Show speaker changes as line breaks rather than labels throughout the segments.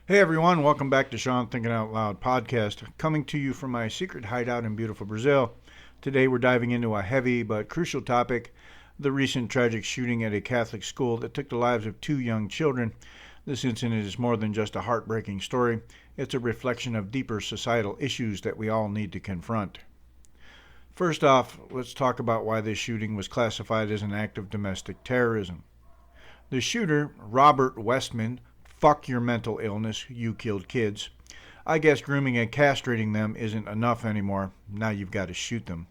Hey everyone, welcome back to Sean Thinking Out Loud podcast, coming to you from my secret hideout in beautiful Brazil. Today we're diving into a heavy but crucial topic, the recent tragic shooting at a Catholic school that took the lives of two young children. This incident is more than just a heartbreaking story, it's a reflection of deeper societal issues that we all need to confront. First off, let's talk about why this shooting was classified as an act of domestic terrorism. The shooter, Robert Westman, fuck your mental illness, you killed kids. I guess grooming and castrating them isn't enough anymore. Now you've got to shoot them.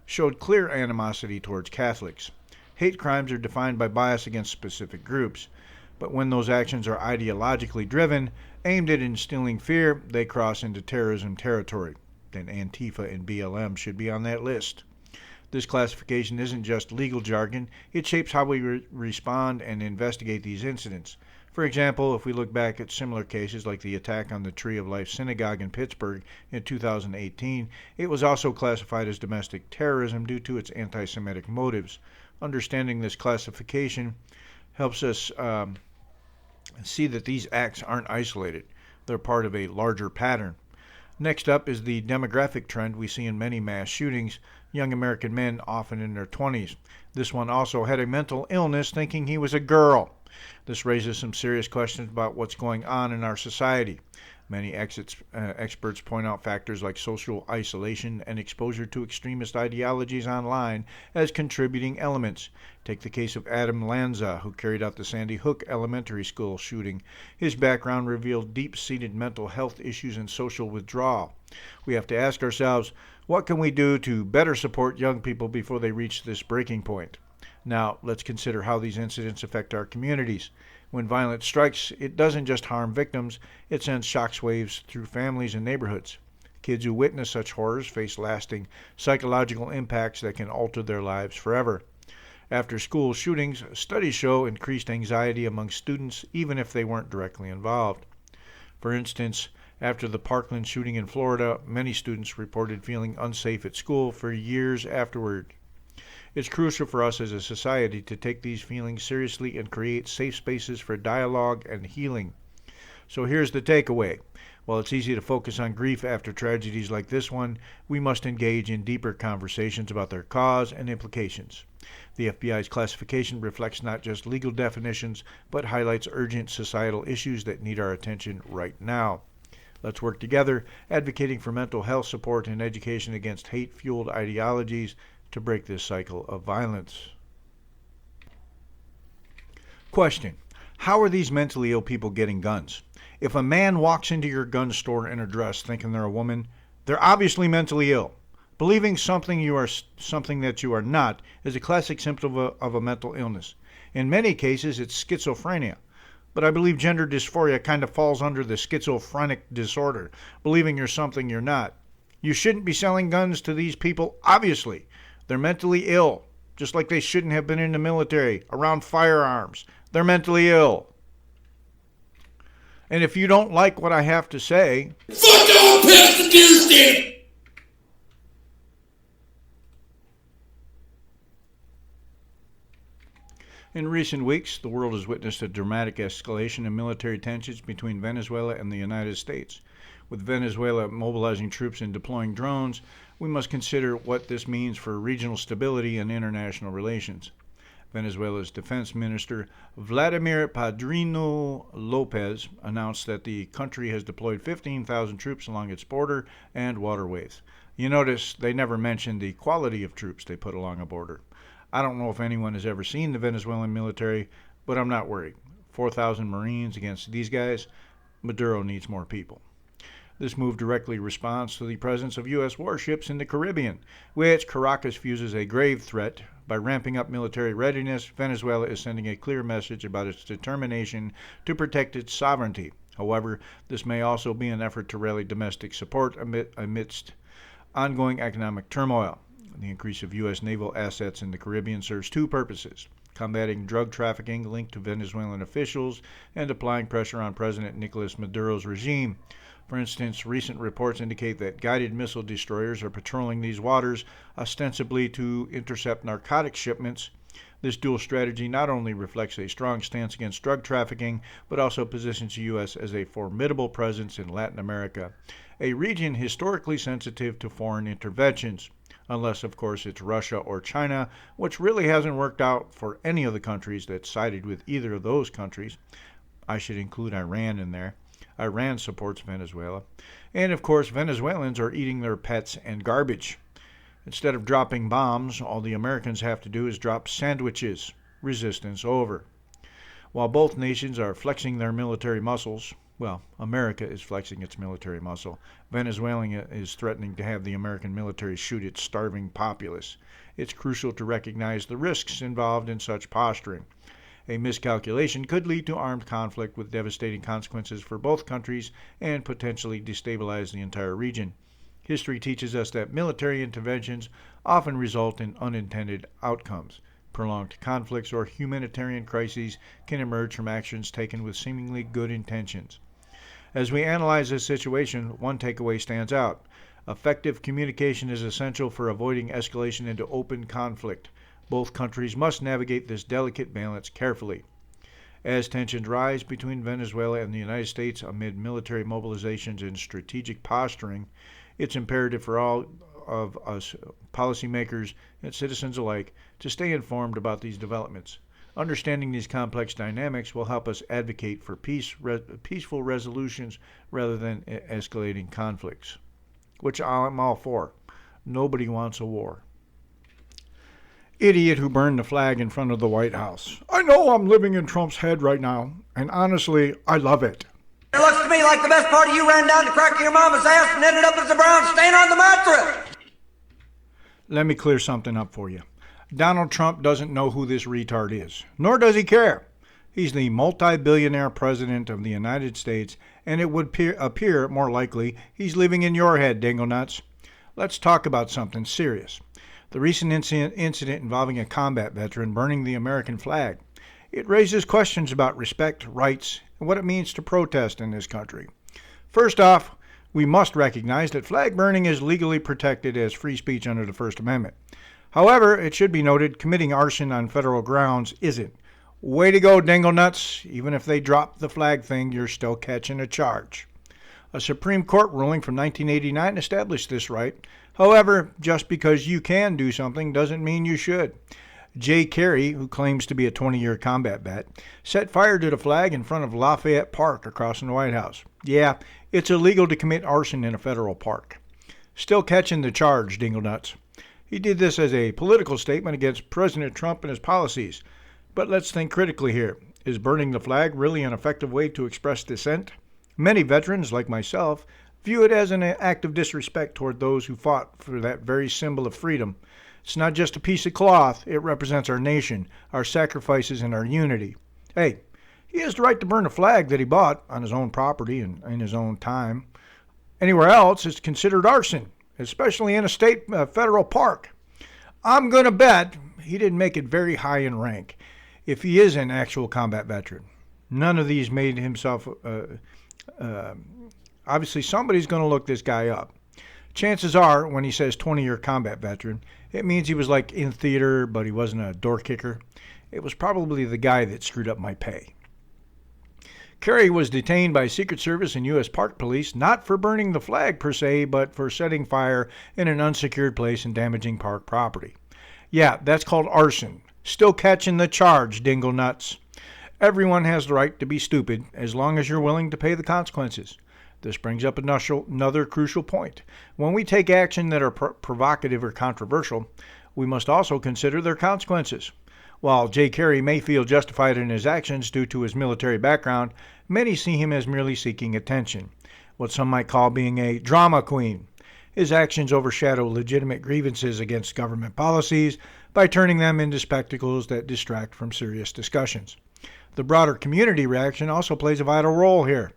Showed clear animosity towards Catholics. Hate crimes are defined by bias against specific groups. But when those actions are ideologically driven, aimed at instilling fear, they cross into terrorism territory. Then Antifa and BLM should be on that list. This classification isn't just legal jargon, it shapes how we respond and investigate these incidents. For example, if we look back at similar cases like the attack on the Tree of Life Synagogue in Pittsburgh in 2018, it was also classified as domestic terrorism due to its anti-Semitic motives. Understanding this classification helps us see that these acts aren't isolated. They're part of a larger pattern. Next up is the demographic trend we see in many mass shootings, young American men often in their 20s. This one also had a mental illness thinking he was a girl. This raises some serious questions about what's going on in our society. Many experts point out factors like social isolation and exposure to extremist ideologies online as contributing elements. Take the case of Adam Lanza, who carried out the Sandy Hook Elementary School shooting. His background revealed deep-seated mental health issues and social withdrawal. We have to ask ourselves, what can we do to better support young people before they reach this breaking point? Now, let's consider how these incidents affect our communities. When violence strikes, it doesn't just harm victims, it sends shockwaves through families and neighborhoods. Kids who witness such horrors face lasting psychological impacts that can alter their lives forever. After school shootings, studies show increased anxiety among students even if they weren't directly involved. For instance, after the Parkland shooting in Florida, many students reported feeling unsafe at school for years afterward. It's crucial for us as a society to take these feelings seriously and create safe spaces for dialogue and healing. So here's the takeaway. While it's easy to focus on grief after tragedies like this one, we must engage in deeper conversations about their cause and implications. The FBI's classification reflects not just legal definitions, but highlights urgent societal issues that need our attention right now. Let's work together, advocating for mental health support and education against hate-fueled ideologies to break this cycle of violence. Question: how are these mentally ill people getting guns? If a man walks into your gun store in a dress thinking they're a woman, they're obviously mentally ill. Believing something that you are not is a classic symptom of a mental illness. In many cases, it's schizophrenia. But I believe gender dysphoria kind of falls under the schizophrenic disorder, believing you're something you're not. You shouldn't be selling guns to these people, obviously. They're mentally ill, just like they shouldn't have been in the military, around firearms. They're mentally ill. And if you don't like what I have to say, fuck off, Pastor Tuesday! In recent weeks, the world has witnessed a dramatic escalation in military tensions between Venezuela and the United States. With Venezuela mobilizing troops and deploying drones, we must consider what this means for regional stability and international relations. Venezuela's Defense Minister Vladimir Padrino Lopez announced that the country has deployed 15,000 troops along its border and waterways. You notice they never mentioned the quality of troops they put along a border. I don't know if anyone has ever seen the Venezuelan military, but I'm not worried. 4,000 Marines against these guys? Maduro needs more people. This move directly responds to the presence of U.S. warships in the Caribbean, which Caracas views as a grave threat. By ramping up military readiness, Venezuela is sending a clear message about its determination to protect its sovereignty. However, this may also be an effort to rally domestic support amidst ongoing economic turmoil. The increase of U.S. naval assets in the Caribbean serves two purposes: combating drug trafficking linked to Venezuelan officials and applying pressure on President Nicolas Maduro's regime. For instance, recent reports indicate that guided missile destroyers are patrolling these waters, ostensibly to intercept narcotic shipments. This dual strategy not only reflects a strong stance against drug trafficking, but also positions the U.S. as a formidable presence in Latin America, a region historically sensitive to foreign interventions, unless, of course, it's Russia or China, which really hasn't worked out for any of the countries that sided with either of those countries. I should include Iran in there. Iran supports Venezuela. And, of course, Venezuelans are eating their pets and garbage. Instead of dropping bombs, all the Americans have to do is drop sandwiches. Resistance over. While both nations are flexing their military muscles, well, America is flexing its military muscle. Venezuela is threatening to have the American military shoot its starving populace. It's crucial to recognize the risks involved in such posturing. A miscalculation could lead to armed conflict with devastating consequences for both countries and potentially destabilize the entire region. History teaches us that military interventions often result in unintended outcomes. Prolonged conflicts or humanitarian crises can emerge from actions taken with seemingly good intentions. As we analyze this situation, one takeaway stands out. Effective communication is essential for avoiding escalation into open conflict. Both countries must navigate this delicate balance carefully. As tensions rise between Venezuela and the United States amid military mobilizations and strategic posturing, it's imperative for all of us policymakers and citizens alike to stay informed about these developments. Understanding these complex dynamics will help us advocate for peaceful resolutions rather than escalating conflicts, which I'm all for. Nobody wants a war. Idiot who burned the flag in front of the White House. I know I'm living in Trump's head right now, and honestly, I love it.
It looks to me like the best part of you ran down the crack of your mama's ass and ended up as a brown stain on the mattress.
Let me clear something up for you. Donald Trump doesn't know who this retard is, nor does he care. He's the multi-billionaire president of the United States, and it would appear more likely he's living in your head, dingle nuts. Let's talk about something serious. The recent incident involving a combat veteran burning the American flag. It raises questions about respect, rights, and what it means to protest in this country. First off, we must recognize that flag burning is legally protected as free speech under the First Amendment. However, it should be noted, committing arson on federal grounds isn't. Way to go, dingle nuts. Even if they drop the flag thing, you're still catching a charge. A Supreme Court ruling from 1989 established this right. However, just because you can do something doesn't mean you should. Jay Carey, who claims to be a 20-year combat vet, set fire to the flag in front of Lafayette Park across from the White House. Yeah, it's illegal to commit arson in a federal park. Still catching the charge, dingle nuts. He did this as a political statement against President Trump and his policies. But let's think critically here. Is burning the flag really an effective way to express dissent? Many veterans, like myself, view it as an act of disrespect toward those who fought for that very symbol of freedom. It's not just a piece of cloth. It represents our nation, our sacrifices, and our unity. Hey, he has the right to burn a flag that he bought on his own property and in his own time. Anywhere else, it's considered arson, especially in a state federal park. I'm going to bet he didn't make it very high in rank if he is an actual combat veteran. None of these made himself... Obviously, somebody's going to look this guy up. Chances are, when he says 20-year combat veteran, it means he was like in theater, but he wasn't a door kicker. It was probably the guy that screwed up my pay. Kerry was detained by Secret Service and U.S. Park Police, not for burning the flag per se, but for setting fire in an unsecured place and damaging park property. Yeah, that's called arson. Still catching the charge, dingle nuts. Everyone has the right to be stupid as long as you're willing to pay the consequences. This brings up another crucial point. When we take action that are provocative or controversial, we must also consider their consequences. While Jay Carey may feel justified in his actions due to his military background, many see him as merely seeking attention, what some might call being a drama queen. His actions overshadow legitimate grievances against government policies by turning them into spectacles that distract from serious discussions. The broader community reaction also plays a vital role here.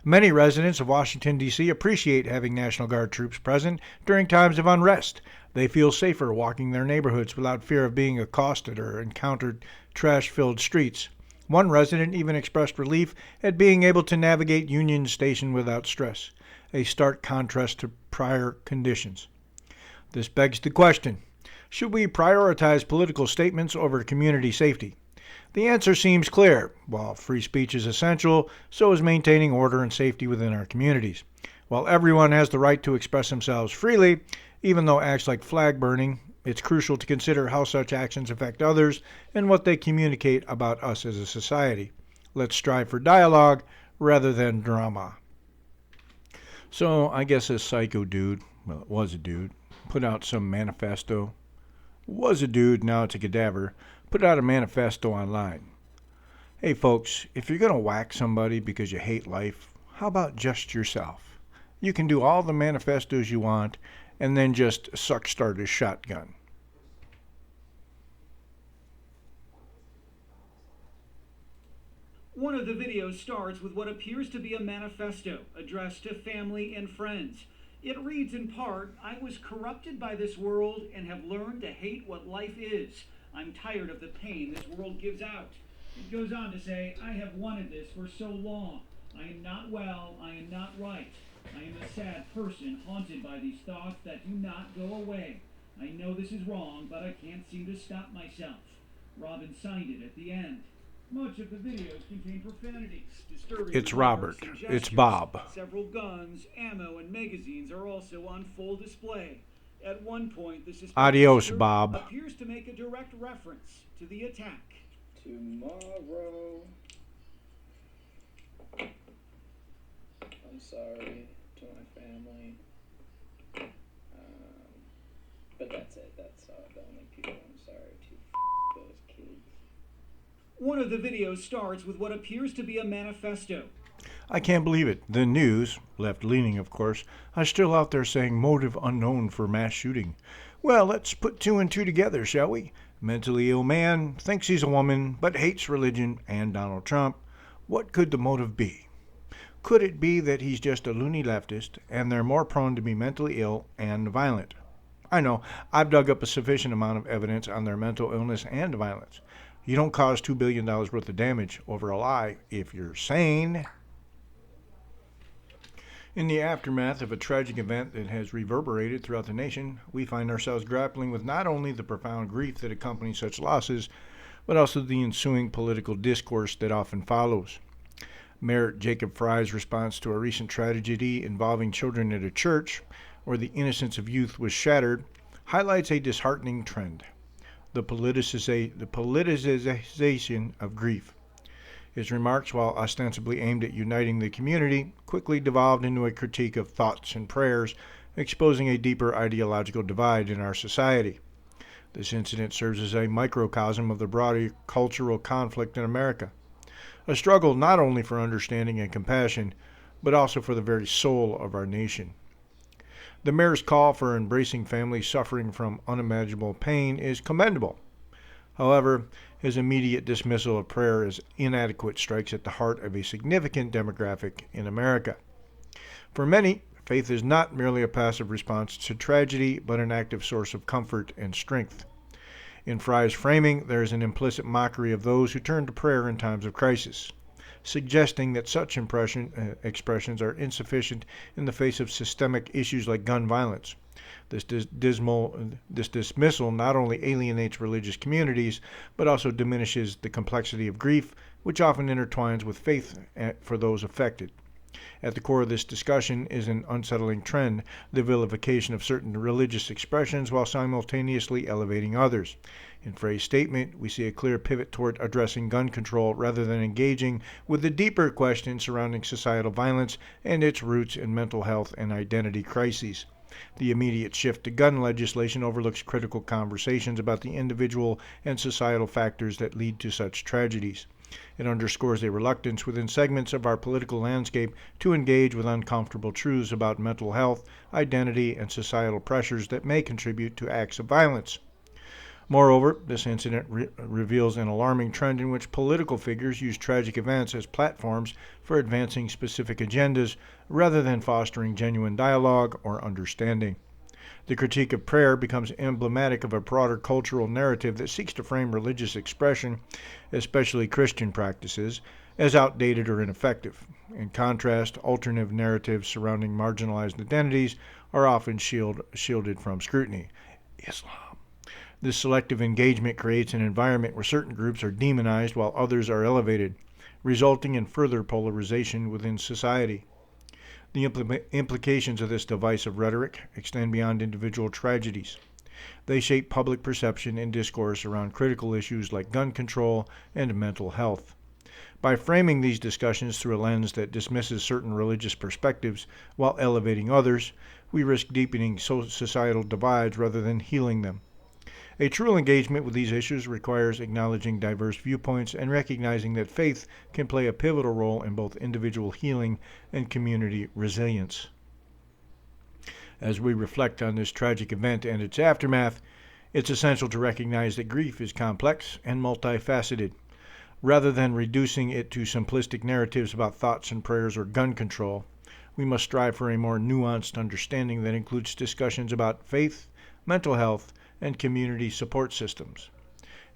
Many residents of Washington, D.C. appreciate having National Guard troops present during times of unrest. They feel safer walking their neighborhoods without fear of being accosted or encountered trash-filled streets. One resident even expressed relief at being able to navigate Union Station without stress, a stark contrast to prior conditions. This begs the question, Should we prioritize political statements over community safety? The answer seems clear. While free speech is essential, so is maintaining order and safety within our communities. While everyone has the right to express themselves freely, even though acts like flag burning, it's crucial to consider how such actions affect others and what they communicate about us as a society. Let's strive for dialogue rather than drama. So I guess a Pscycho dude, well, it was a dude, put out some manifesto. Was a dude, now it's a cadaver, put out a manifesto online. Hey folks, if you're going to whack somebody because you hate life, how about just yourself? You can do all the manifestos you want and then just suck start a shotgun.
One of the videos starts with what appears to be a manifesto addressed to family and friends. It reads in part, "I was corrupted by this world and have learned to hate what life is. I'm tired of the pain this world gives out." It goes on to say, "I have wanted this for so long. I am not well, I am not right. I am a sad person haunted by these thoughts that do not go away. I know this is wrong, but I can't seem to stop myself." Robin signed it at the end. Much of the videos contain profanities, disturbing.
It's Robert. It's Bob.
Several guns, ammo, and magazines are also on full display. At one point, the suspected
Adios,
shooter
Bob.
appears to make a direct reference to the attack.
Tomorrow. I'm sorry to my family. But that's it. That's the only people I'm sorry to. Those kids.
One of the videos starts with what appears to be a manifesto.
I can't believe it. The news, left-leaning of course, are still out there saying motive unknown for mass shooting. Well, let's put two and two together, shall we? Mentally ill man, thinks he's a woman, but hates religion and Donald Trump. What could the motive be? Could it be that he's just a loony leftist and they're more prone to be mentally ill and violent? I know, I've dug up a sufficient amount of evidence on their mental illness and violence. You don't cause $2 billion worth of damage over a lie if you're sane. In the aftermath of a tragic event that has reverberated throughout the nation, we find ourselves grappling with not only the profound grief that accompanies such losses, but also the ensuing political discourse that often follows. Mayor Jacob Fry's response to a recent tragedy involving children at a church, where the innocence of youth was shattered, highlights a disheartening trend: the politicization of grief. His remarks, while ostensibly aimed at uniting the community, quickly devolved into a critique of thoughts and prayers, exposing a deeper ideological divide in our society. This incident serves as a microcosm of the broader cultural conflict in America, a struggle not only for understanding and compassion, but also for the very soul of our nation. The mayor's call for embracing families suffering from unimaginable pain is commendable. However, his immediate dismissal of prayer as inadequate strikes at the heart of a significant demographic in America. For many, faith is not merely a passive response to tragedy, but an active source of comfort and strength. In Fry's framing, there is an implicit mockery of those who turn to prayer in times of crisis, suggesting that such expressions are insufficient in the face of systemic issues like gun violence. This dismissal not only alienates religious communities, but also diminishes the complexity of grief, which often intertwines with faith for those affected. At the core of this discussion is an unsettling trend: the vilification of certain religious expressions while simultaneously elevating others. In Frey's statement, we see a clear pivot toward addressing gun control rather than engaging with the deeper questions surrounding societal violence and its roots in mental health and identity crises. The immediate shift to gun legislation overlooks critical conversations about the individual and societal factors that lead to such tragedies. It underscores a reluctance within segments of our political landscape to engage with uncomfortable truths about mental health, identity, and societal pressures that may contribute to acts of violence. Moreover, this incident reveals an alarming trend in which political figures use tragic events as platforms for advancing specific agendas rather than fostering genuine dialogue or understanding. The critique of prayer becomes emblematic of a broader cultural narrative that seeks to frame religious expression, especially Christian practices, as outdated or ineffective. In contrast, alternative narratives surrounding marginalized identities are often shielded from scrutiny. Islam, This selective engagement creates an environment where certain groups are demonized while others are elevated, resulting in further polarization within society. The implications of this divisive rhetoric extend beyond individual tragedies. They shape public perception and discourse around critical issues like gun control and mental health. By framing these discussions through a lens that dismisses certain religious perspectives while elevating others, we risk deepening societal divides rather than healing them. A true engagement with these issues requires acknowledging diverse viewpoints and recognizing that faith can play a pivotal role in both individual healing and community resilience. As we reflect on this tragic event and its aftermath, it's essential to recognize that grief is complex and multifaceted. Rather than reducing it to simplistic narratives about thoughts and prayers or gun control, we must strive for a more nuanced understanding that includes discussions about faith, mental health, and community support systems.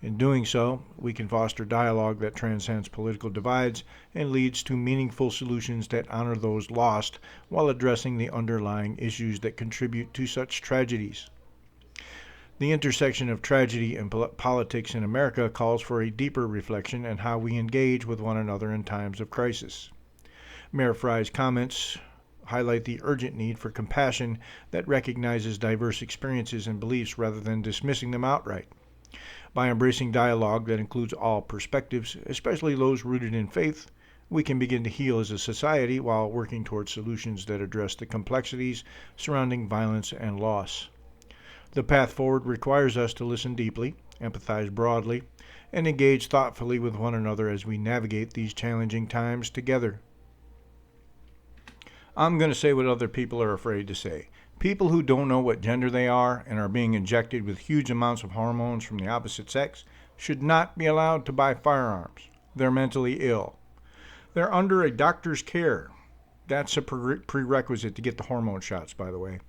In doing so, we can foster dialogue that transcends political divides and leads to meaningful solutions that honor those lost while addressing the underlying issues that contribute to such tragedies. The intersection of tragedy and politics in America calls for a deeper reflection on how we engage with one another in times of crisis. Mayor Fry's comments highlight the urgent need for compassion that recognizes diverse experiences and beliefs rather than dismissing them outright. By embracing dialogue that includes all perspectives, especially those rooted in faith, we can begin to heal as a society while working towards solutions that address the complexities surrounding violence and loss. The path forward requires us to listen deeply, empathize broadly, and engage thoughtfully with one another as we navigate these challenging times together. I'm going to say what other people are afraid to say. People who don't know what gender they are and are being injected with huge amounts of hormones from the opposite sex should not be allowed to buy firearms. They're mentally ill. They're under a doctor's care. That's a prerequisite to get the hormone shots, by the way.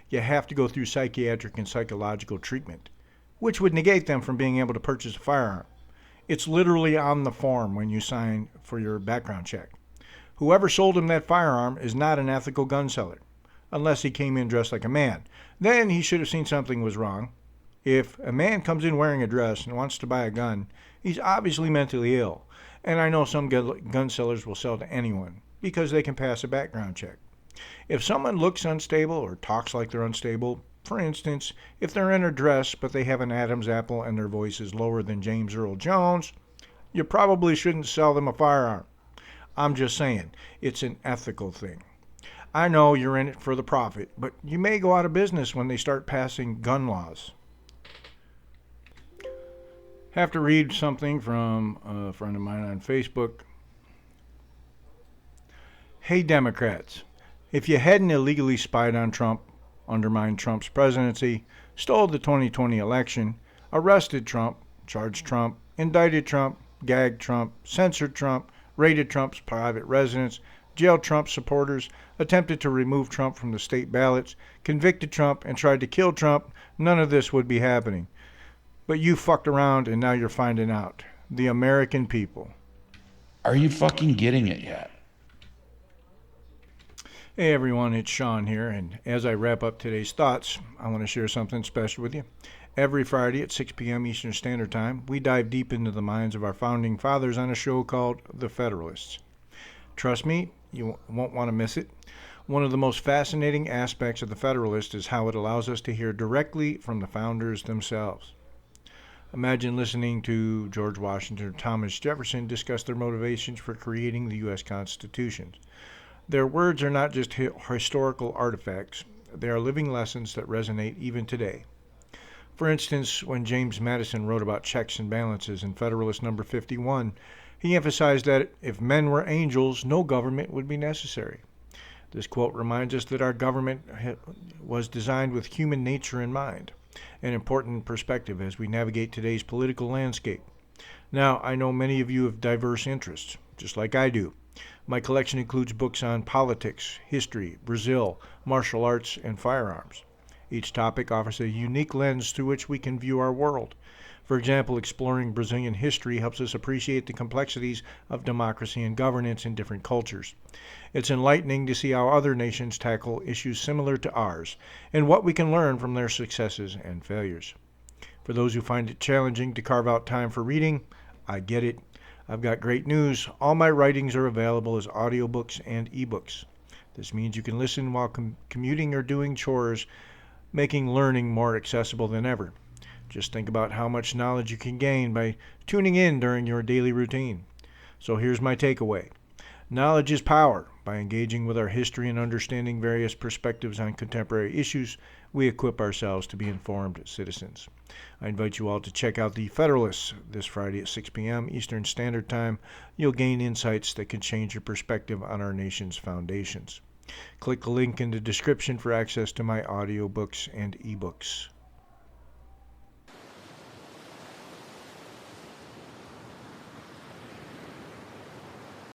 You have to go through psychiatric and psychological treatment, which would negate them from being able to purchase a firearm. It's literally on the form when you sign for your background check. Whoever sold him that firearm is not an ethical gun seller, unless he came in dressed like a man. Then he should have seen something was wrong. If a man comes in wearing a dress and wants to buy a gun, he's obviously mentally ill. And I know some gun sellers will sell to anyone because they can pass a background check. If someone looks unstable or talks like they're unstable, for instance, if they're in a dress but they have an Adam's apple and their voice is lower than James Earl Jones, you probably shouldn't sell them a firearm. I'm just saying, it's an ethical thing. I know you're in it for the profit, but you may go out of business when they start passing gun laws. Have to read something from a friend of mine on Facebook. Hey Democrats, if you hadn't illegally spied on Trump, undermined Trump's presidency, stole the 2020 election, arrested Trump, charged Trump, indicted Trump, gagged Trump, censored Trump, raided Trump's private residence, jailed Trump supporters, attempted to remove Trump from the state ballots, convicted Trump, and tried to kill Trump, none of this would be happening. But you fucked around and now you're finding out. The American people.
Are you fucking getting it yet?
Hey everyone, it's Sean here, and as I wrap up today's thoughts, I want to share something special with you. Every Friday at 6 p.m. Eastern Standard Time, we dive deep into the minds of our founding fathers on a show called The Federalists. Trust me, you won't want to miss it. One of the most fascinating aspects of The Federalist is how it allows us to hear directly from the founders themselves. Imagine listening to George Washington or Thomas Jefferson discuss their motivations for creating the U.S. Constitution. Their words are not just historical artifacts, they are living lessons that resonate even today. For instance, when James Madison wrote about checks and balances in Federalist Number 51, he emphasized that if men were angels, no government would be necessary. This quote reminds us that our government was designed with human nature in mind, an important perspective as we navigate today's political landscape. Now, I know many of you have diverse interests, just like I do. My collection includes books on politics, history, Brazil, martial arts, and firearms. Each topic offers a unique lens through which we can view our world. For example, exploring Brazilian history helps us appreciate the complexities of democracy and governance in different cultures. It's enlightening to see how other nations tackle issues similar to ours and what we can learn from their successes and failures. For For those who find it challenging to carve out time for reading, I get it. I've got great news. All my writings are available as audiobooks and ebooks. This means you can listen while commuting or doing chores, making learning more accessible than ever. Just think about how much knowledge you can gain by tuning in during your daily routine. So here's my takeaway. Knowledge is power. By engaging with our history and understanding various perspectives on contemporary issues, we equip ourselves to be informed citizens. I invite you all to check out The Federalists this Friday at 6 p.m. Eastern Standard Time. You'll gain insights that can change your perspective on our nation's foundations. Click the link in the description for access to my audiobooks and ebooks.